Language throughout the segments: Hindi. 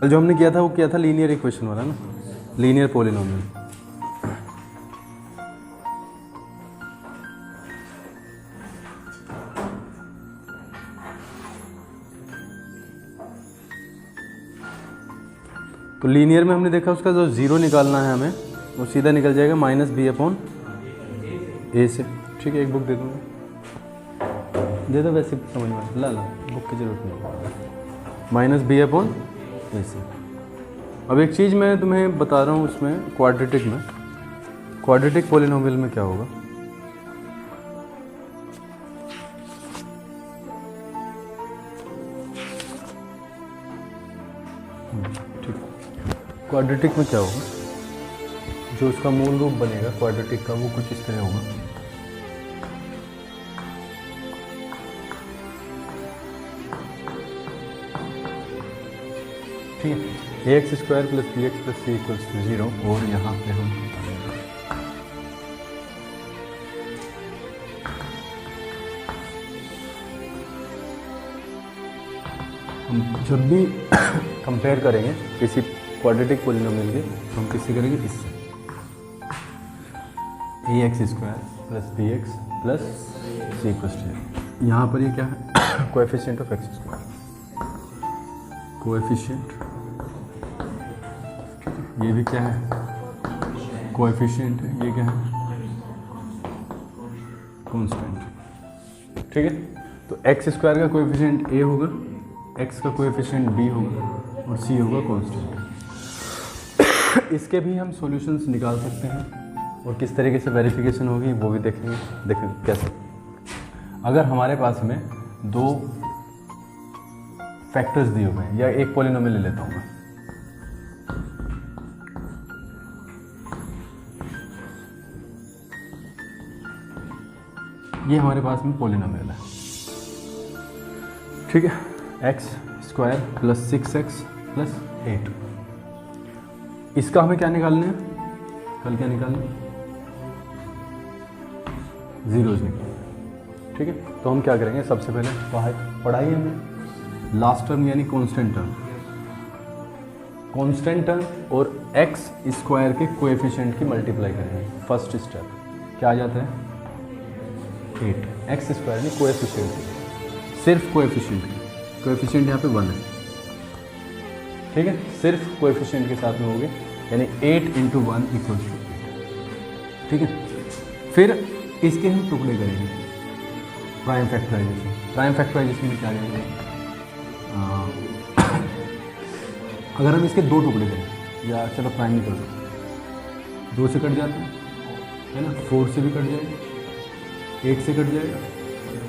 कल जो हमने किया था वो किया था लीनियर इक्वेशन वाला ना, लीनियर पॉलिनोमियल। तो लीनियर में हमने देखा उसका जो जीरो निकालना है हमें, वो सीधा निकल जाएगा माइनस बी अपॉन ए से। ठीक है, एक बुक दे दूँगा, दे दो, वैसे समझ में ला बुक की जरूरत नहीं, माइनस बी अपॉन ए से। अब एक चीज़ मैं तुम्हें बता रहा हूँ, उसमें क्वाड्रेटिक में, क्वाड्रेटिक पॉलिनोमियल में क्या होगा। ठीक, क्वाड्रेटिक में क्या होगा, जो उसका मूल रूप बनेगा क्वाड्रेटिक का वो कुछ इस तरह होगा। ठीक है, A X square plus B X plus C equals to 0, और यहाँ पे हम जब भी कंपेयर करेंगे किसी क्वाड्रेटिक पॉलिनोमियल के, तो हम किससे करेंगे, इससे, A X square plus B X plus C equals to 0। यहाँ पर ये क्या है, coefficient of X square, coefficient, ये भी क्या है, कोएफिशिएंट है, ये क्या है, कांस्टेंट। ठीक है, तो एक्स स्क्वायर का कोएफिशिएंट ए होगा, एक्स का कोएफिशिएंट बी होगा, और सी होगा कांस्टेंट। इसके भी हम सॉल्यूशंस निकाल सकते हैं, और किस तरीके से वेरिफिकेशन होगी वो भी देखेंगे। देखेंगे कैसे, अगर हमारे पास में दो फैक्टर्स दिए हुए हैं, या एक पॉलिनोमियल ले लेता हूँ मैं, ये हमारे पास में पॉलिनोमियल है। ठीक है, x square plus 6x plus 8, इसका हमें क्या निकालना है, कल क्या निकालना है, जीरोज निकालना। ठीक है, तो हम क्या करेंगे, सबसे पहले पढ़ाई हमने लास्ट टर्म यानी कांस्टेंट टर्म, कांस्टेंट टर्म और एक्स स्क्वायर के कोएफिशिएंट की मल्टीप्लाई करेंगे। फर्स्ट स्टेप क्या आ जाता है, 8, एक्स स्क्वायर नहीं कोएफिशिएंट, सिर्फ कोएफिशिएंट, कोएफिशिएंट यहाँ पे 1 है। ठीक है, सिर्फ कोएफिशिएंट के साथ में हो गए, यानी 8 इंटू 1 इक्वल्स टू 8। ठीक है, फिर इसके हम टुकड़े करेंगे, प्राइम फैक्टराइजेशन। प्राइम फैक्टराइजेशन में क्या करेंगे, अगर हम इसके दो टुकड़े करें, या चलो प्राइम नहीं कर दो, 2 से कट जाता है ना, 4 से भी कट जाएगा, 8 से कट जाएगा,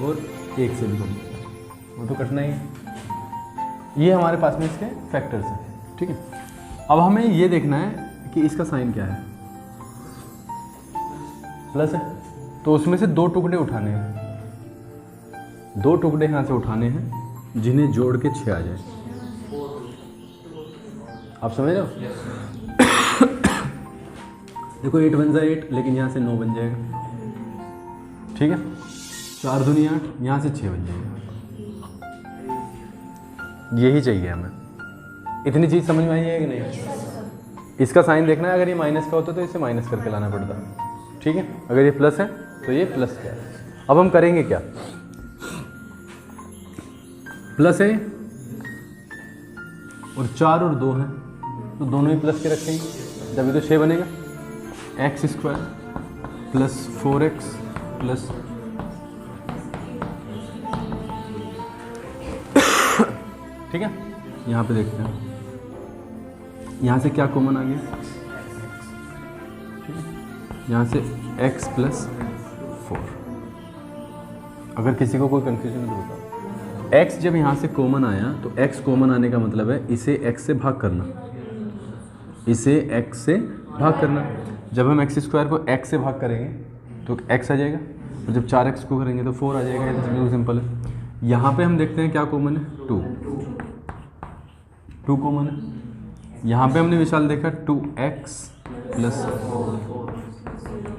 और 1 से भी कट जाएगा, वो तो कटना ही है। ये हमारे पास में इसके फैक्टर्स हैं। ठीक है, अब हमें ये देखना है कि इसका साइन क्या है, प्लस है, तो उसमें से 2 टुकड़े उठाने हैं, 2 टुकड़े यहाँ से उठाने हैं जिन्हें जोड़ के 6 आ जाए। आप समझ रहे हो? देखो 8 बन जाए 8, लेकिन यहाँ से 9 बन जाएगा। ठीक है, 4 दूनी 8, यहाँ से 6 बन जाएगा। यही चाहिए हमें, इतनी चीज़ समझ में आई है कि नहीं? इसका साइन देखना है, अगर ये माइनस का होता तो इसे माइनस करके लाना पड़ता। ठीक है, अगर ये प्लस है तो ये प्लस का है। अब हम करेंगे क्या, प्लस है और 4 और 2 है, तो दोनों ही प्लस के रखेंगे, तभी तो 6 बनेगा। X square plus 4x plus ठीक है, यहाँ पे देखते हैं, यहाँ से क्या कॉमन आ गया, ठीक है, यहाँ से x प्लस 4। अगर किसी को कोई कन्फ्यूजन तो बताओ, x जब यहाँ से कॉमन आया तो x कॉमन आने का मतलब है इसे x से भाग करना, इसे x से भाग करना। जब हम x स्क्वायर को x से भाग करेंगे तो x आ जाएगा, और जब 4x को करेंगे तो 4 आ जाएगा। ये तो बिल्कुल सिंपल है। यहाँ पे हम देखते हैं क्या कॉमन है, 2 कॉमन है। यहाँ पे हमने विशाल देखा 2x प्लस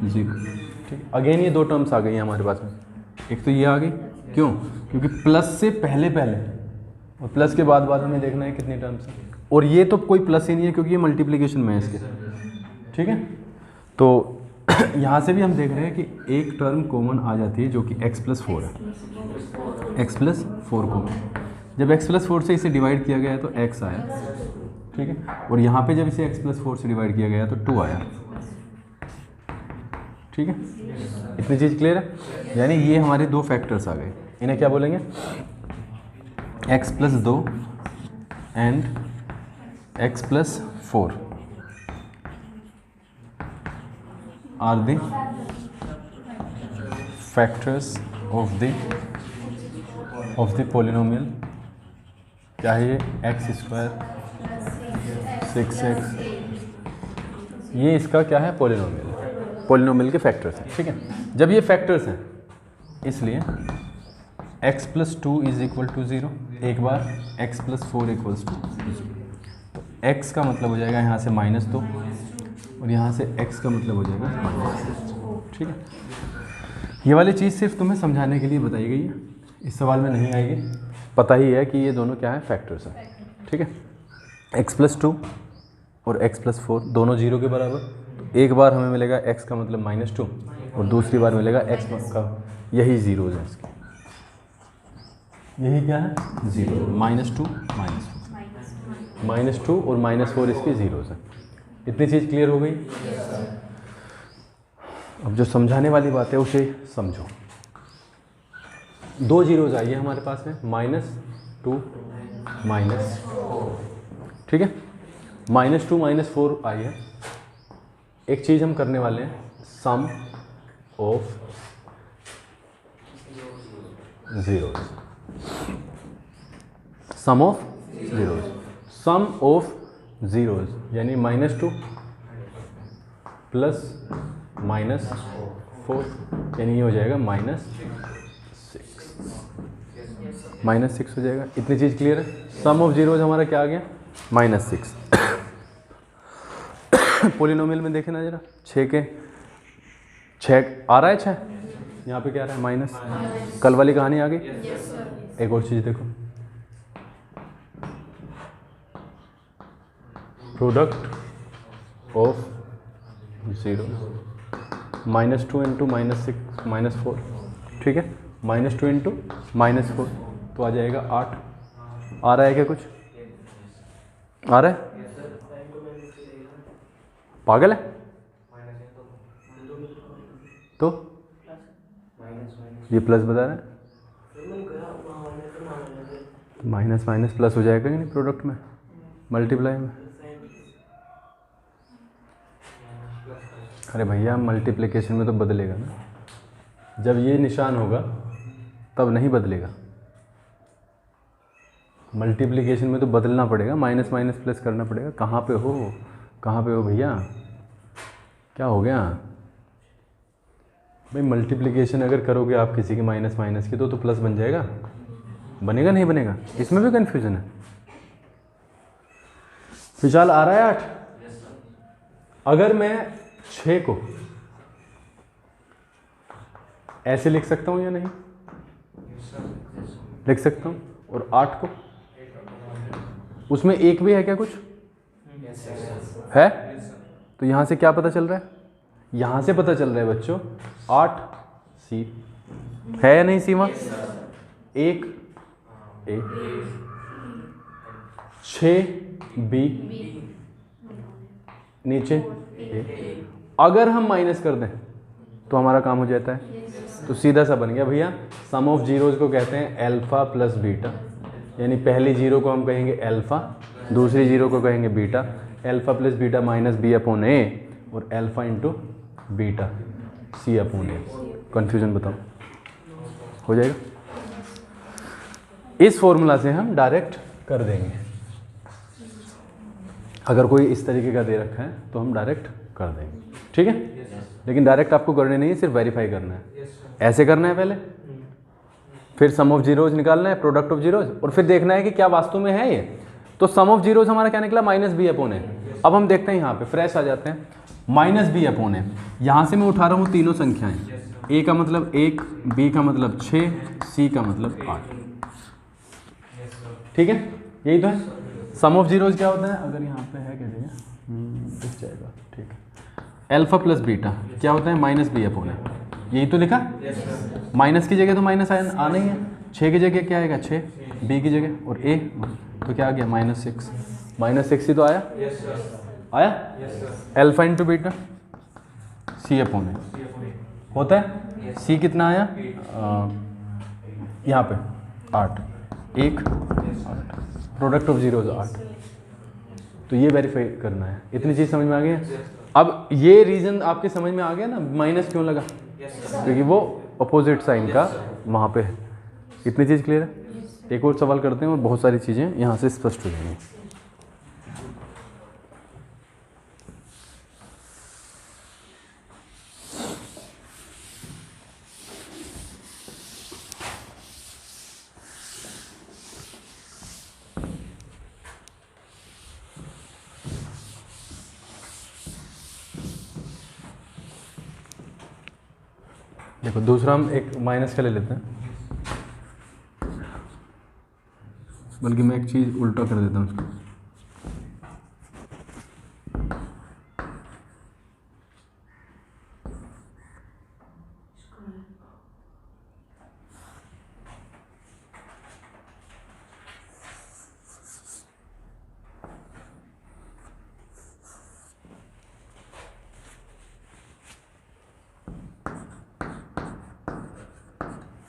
0। ठीक, अगेन ये 2 टर्म्स आ गई हैं हमारे पास में। एक तो ये आ गई, क्यों? क्योंकि प्लस से पहले और प्लस के बाद हमें देखना है कितनी टर्म्स हैं, और ये तो कोई प्लस ही नहीं है क्योंकि ये मल्टीप्लिकेशन में है इसके, ठीक है। तो यहाँ से भी हम देख रहे हैं कि एक टर्म कॉमन आ जाती है जो कि x+4 है, x+4 कॉमन। जब x+4 से इसे डिवाइड किया गया तो x आया, ठीक है, और यहाँ पे जब इसे x+4 से डिवाइड किया गया तो 2 आया, ठीक है। इतनी चीज़ क्लियर है, यानी ये हमारे दो फैक्टर्स आ गए, इन्हें क्या बोलेंगे, x+2 and x+4 are the factors of the polynomial, क्या है ये, x² 6x, ये इसका क्या है, पॉलिनोमियल के फैक्टर्स हैं, ठीक है। जब ये फैक्टर्स हैं इसलिए x+2 = 0, एक बार x+4 = 0, तो x का मतलब हो जाएगा यहाँ से -2 और यहाँ से x का मतलब हो जाएगा -2, ठीक है। ये वाली चीज़ सिर्फ तुम्हें समझाने के लिए बताई गई है, इस सवाल में नहीं आएगी, पता ही है कि ये दोनों क्या है, फैक्टर्स हैं, ठीक है। x+2 और x+4 दोनों 0 के बराबर, तो एक बार हमें मिलेगा x का मतलब -2 और दूसरी बार मिलेगा x का, यही जीरोज़ है इसके, यही क्या है, 0, -2 और -4 इसके जीरोज़ हैं। इतनी चीज़ क्लियर हो गई। अब जो समझाने वाली बात है उसे समझो। दो जीरोज़ आई है हमारे पास में, -2 -4, ठीक है, -2 -4 आई है। एक चीज़ हम करने वाले हैं, sum of zeros, sum of zeros, sum of zeros यानी -2 प्लस -4 यानी ये हो जाएगा -6 हो जाएगा। इतनी चीज़ क्लियर है। सम ऑफ ज़ीरोज़ हमारा क्या आ गया, -6। पॉलिनोमियल में देखें ना जरा, 6 आ रहा है, 6 यहाँ पे क्या आ रहा है, माइनस। कल वाली कहानी आ गई। एक और चीज़ देखो, प्रोडक्ट ऑफ ज़ीरो, -2 × -6 -4, ठीक है, -2 × -4 तो आ जाएगा 8। आ रहा है क्या, कुछ आ रहा है, पागल है तो ये प्लस बता रहा है, माइनस माइनस प्लस हो जाएगा कि नहीं प्रोडक्ट में, मल्टीप्लाई में। अरे भैया मल्टीप्लिकेशन में तो बदलेगा ना, जब ये निशान होगा तब नहीं बदलेगा। मल्टीप्लिकेशन में तो बदलना पड़ेगा, माइनस माइनस प्लस करना पड़ेगा। कहाँ पे हो भैया, क्या हो गया भाई? मल्टीप्लिकेशन अगर करोगे आप किसी की माइनस माइनस की तो प्लस बन जाएगा, बनेगा नहीं बनेगा? इसमें भी कन्फ्यूजन है। विशाल आ रहा है 8। अगर मैं 6 को ऐसे लिख सकता हूँ या नहीं? लिख सकता हूँ। और 8 को, उसमें 1 भी है क्या, कुछ है? तो यहाँ से क्या पता चल रहा है? यहाँ से पता चल रहा है बच्चों 8 सी है या नहीं सीमा? 1 ए, 6 बी, नीचे ए। अगर हम माइनस कर दें तो हमारा काम हो जाता है। तो सीधा सा बन गया भैया, सम ऑफ जीरोज़ को कहते हैं अल्फ़ा प्लस बीटा, यानी पहली जीरो को हम कहेंगे अल्फ़ा, दूसरी जीरो को कहेंगे beta. Alpha plus beta minus B upon A, और alpha into beta C upon A. Confusion बताओ, हो जाएगा? इस फॉर्मूला से हम डायरेक्ट कर देंगे। अगर कोई इस तरीके का दे रखा है तो हम डायरेक्ट कर देंगे, ठीक है? लेकिन डायरेक्ट आपको करने नहीं है, सिर्फ वेरीफाई करना है। ऐसे करना है पहले, फिर सम ऑफ जीरोज़ निकालना है, प्रोडक्ट ऑफ जीरोज़, और फिर देखना है कि क्या वास्तव में है ये। तो सम ऑफ जीरोज़ हमारा क्या निकला? माइनस बी अपॉन ए। अब हम देखते हैं, यहाँ पे फ्रेश आ जाते हैं। माइनस बी अपॉन ए, यहाँ से मैं उठा रहा हूँ तीनों संख्याएं। ए का मतलब 1, बी का मतलब 6, सी का मतलब 8, ठीक है, यही तो है। सम ऑफ जीरोज क्या होता है, अगर यहाँ पे है क्या जगह दिख जाएगा, ठीक है। अल्फा प्लस बीटा क्या होता है, माइनस बी अपॉन है, यही तो लिखा। माइनस की जगह तो माइनस आना ही है, 6 की जगह क्या आएगा 6, बी की जगह और ए तो क्या आ गया -6, -6 ही तो आया, आया। Alpha into beta C upon है होता है, सी कितना आया यहाँ पे 8, 1 8, प्रोडक्ट ऑफ जीरो 8। तो ये वेरीफाई करना है, इतनी चीज़ समझ में आ गई है। अब ये रीज़न आपके समझ में आ गया ना, माइनस क्यों लगा, क्योंकि वो अपोजिट साइन का वहाँ पे है। इतनी चीज़ क्लियर है। एक और सवाल करते हैं और बहुत सारी चीज़ें यहाँ से स्पष्ट हो जाएंगी। देखो दूसरा हम एक माइनस का ले लेते हैं, बल्कि मैं एक चीज़ उल्टा कर देता हूँ उसको।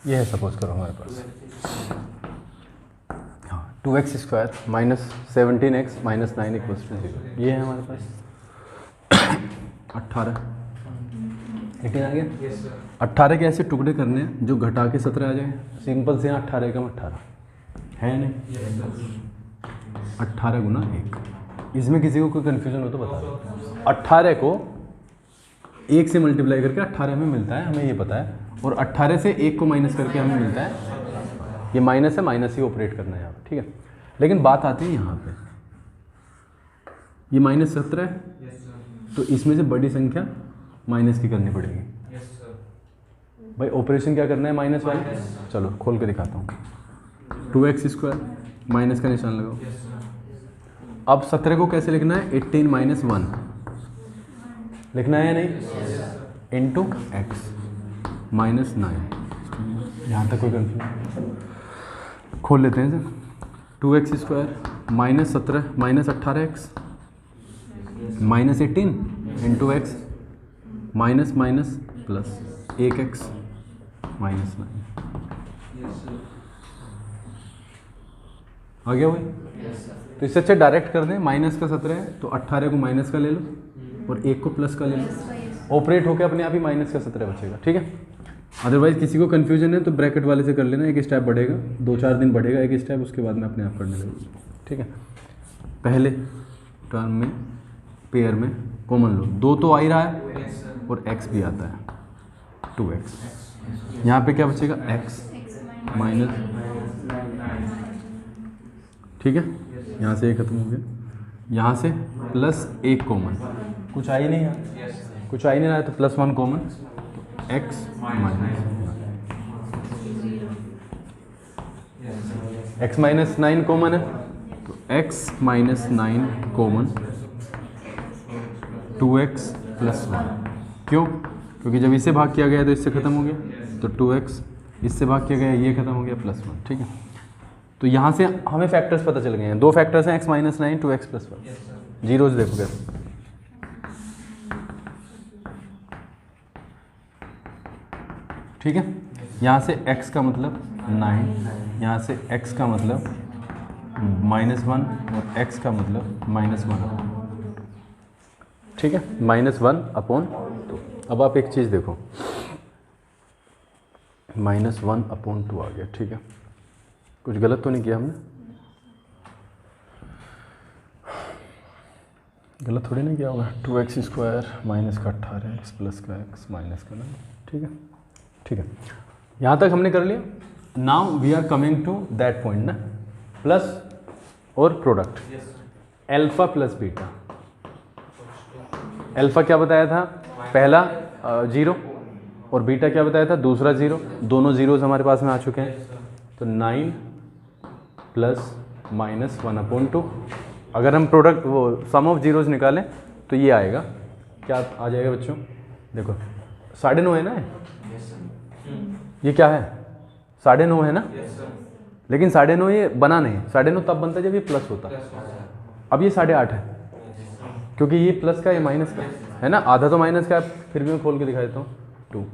ये है सपोज करो हमारे पास 2x square minus 17x minus 9 equals to 0, ये है हमारे पास 18। लेकिन आ गया 18 के ऐसे टुकड़े करने हैं जो घटा के 17 आ जाए। सिंपल से 18 का 18 है नहीं, 18 गुना 1। इसमें किसी को कोई कन्फ्यूजन हो तो बता दो। 18 को 1 से मल्टीप्लाई करके 18 में मिलता है, हमें ये पता है। और 18 से 1 को माइनस करके हमें मिलता है, ये माइनस है, माइनस ही ऑपरेट करना है यहाँ पे, ठीक है। लेकिन बात आती है यहाँ पे, ये -17 है, तो इसमें से बड़ी संख्या माइनस की करनी पड़ेगी। भाई ऑपरेशन क्या करना है, माइनस वाला। चलो खोल के दिखाता हूँ। 2x स्क्वायर माइनस का निशान लगाओ। अब 17 को कैसे लिखना है, 18 माइनस 1 लिखना है या नहीं, इंटू एक्स माइनस 9। यहाँ तक कोई कंफ्यूजन, खोल लेते हैं sir. 2x square minus 17 minus 18x minus 18 into x minus minus plus 1x minus 9 आ गया भाई। तो इससे अच्छा डायरेक्ट कर दें, माइनस का 17 है तो 18 को माइनस का ले लो और 1 को प्लस का ले लो, ऑपरेट होकर अपने आप ही माइनस का 17 बचेगा, ठीक है। अदरवाइज किसी को कन्फ्यूजन है तो ब्रैकेट वाले से कर लेना, एक स्टेप बढ़ेगा, 2-4 दिन बढ़ेगा एक स्टेप, उसके बाद में अपने आप करने लगेगा, ठीक है। पहले टर्म में पेयर में कॉमन लो, 2 तो आ ही रहा है और x भी आता है 2x। यहाँ पे क्या बचेगा, x माइनस, ठीक है। यहाँ से ये खत्म हो गया, यहाँ से प्लस 1 कॉमन, कुछ आ ही नहीं है, कुछ आ ही नहीं रहा है तो +1 कॉमन, तो x माइनस 9 कॉमन है, तो x minus 9 common 2x plus 1। क्यों, क्योंकि जब इससे भाग किया गया तो इससे ख़त्म हो गया, तो 2x इससे भाग किया गया ये ख़त्म हो गया +1, ठीक है। तो यहाँ से हमें फैक्टर्स पता चल गए हैं, 2 फैक्टर्स हैं, x minus 9 2x plus 1। Zeros देखो कैसे, ठीक है। यहाँ से x का मतलब 9, यहाँ से x का मतलब -1 और x का मतलब -1, ठीक है, -1/2। अब आप एक चीज़ देखो, -1/2 आ गया, ठीक है। कुछ गलत तो नहीं किया हमने, गलत थोड़ी नहीं किया होगा। 2x स्क्वायर माइनस का 18x प्लस का x माइनस का 9, ठीक है, ठीक है। यहाँ तक हमने कर लिया। Now we are coming to that point ना, प्लस और product alpha plus beta. Alpha क्या बताया था, पहला 0 और बीटा क्या बताया था, दूसरा 0। दोनों जीरोज हमारे पास में आ चुके हैं, तो 9 प्लस -1/2। अगर हम प्रोडक्ट वो सम ऑफ जीरोज निकालें तो ये आएगा, क्या आ जाएगा बच्चों? देखो 9.5 है ना ये क्या है? 9.5 है ना, लेकिन 9.5 ये बना नहीं, 9.5 तब बनता है जब ये प्लस होता। अब ये 8.5 है, क्योंकि ये प्लस का ये माइनस का है ना, आधा तो माइनस का है, फिर भी मैं खोल के दिखा देता हूँ। 2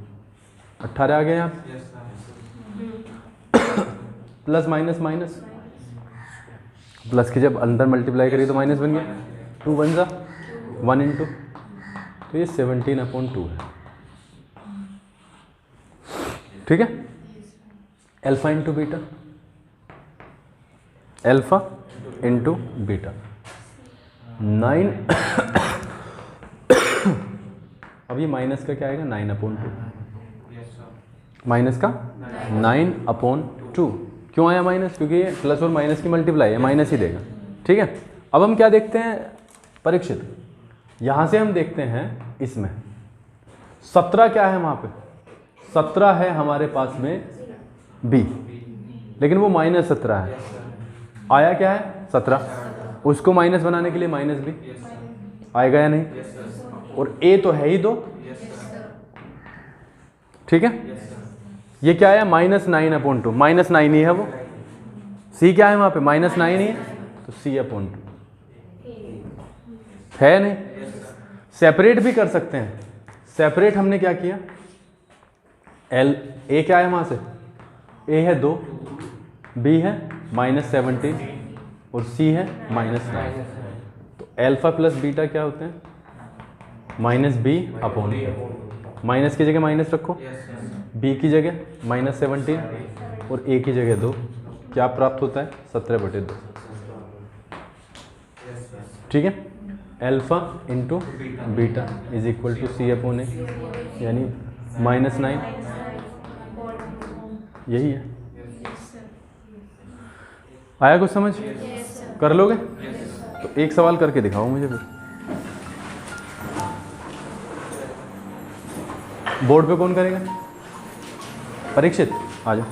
18 आ गया यहाँ प्लस माइनस माइनस, प्लस के जब अंदर मल्टीप्लाई करिए तो माइनस बन गया, 2 1 जा 1 इंटू, तो ये 17/2 है। ठीक है, alpha into beta, alpha into beta 9 अब ये माइनस का क्या आएगा? 9/2, माइनस का 9/2। क्यों आया माइनस? क्योंकि ये प्लस और माइनस की मल्टीप्लाई है, माइनस ही देगा। ठीक है, अब हम क्या देखते हैं परीक्षित, यहाँ से हम देखते हैं इसमें 17 क्या है, वहाँ पे 17 है हमारे पास में b, लेकिन वो -17 है, आया क्या है 17, उसको माइनस बनाने के लिए माइनस b आएगा या नहीं, और a तो है ही 2। ठीक है, ये क्या है? -9/2, -9 ही है वो, c क्या है वहाँ पे? -9 ही है, तो c/2 है नहीं। सेपरेट भी कर सकते हैं, सेपरेट हमने क्या किया, a क्या है वहाँ से? a है 2, b है -17 और c है -9, तो अल्फा प्लस बीटा क्या होते हैं? -b/2, माइनस की जगह माइनस रखो, b की जगह -17 और a की जगह 2, क्या प्राप्त होता है? 17/2। ठीक है, alpha into beta is equal to c/a, यानी -9, यही है। आया कुछ समझ? कर लोगे? तो एक सवाल करके दिखाओ मुझे फिर। बोर्ड पे कौन करेगा? परीक्षित आ जाओ।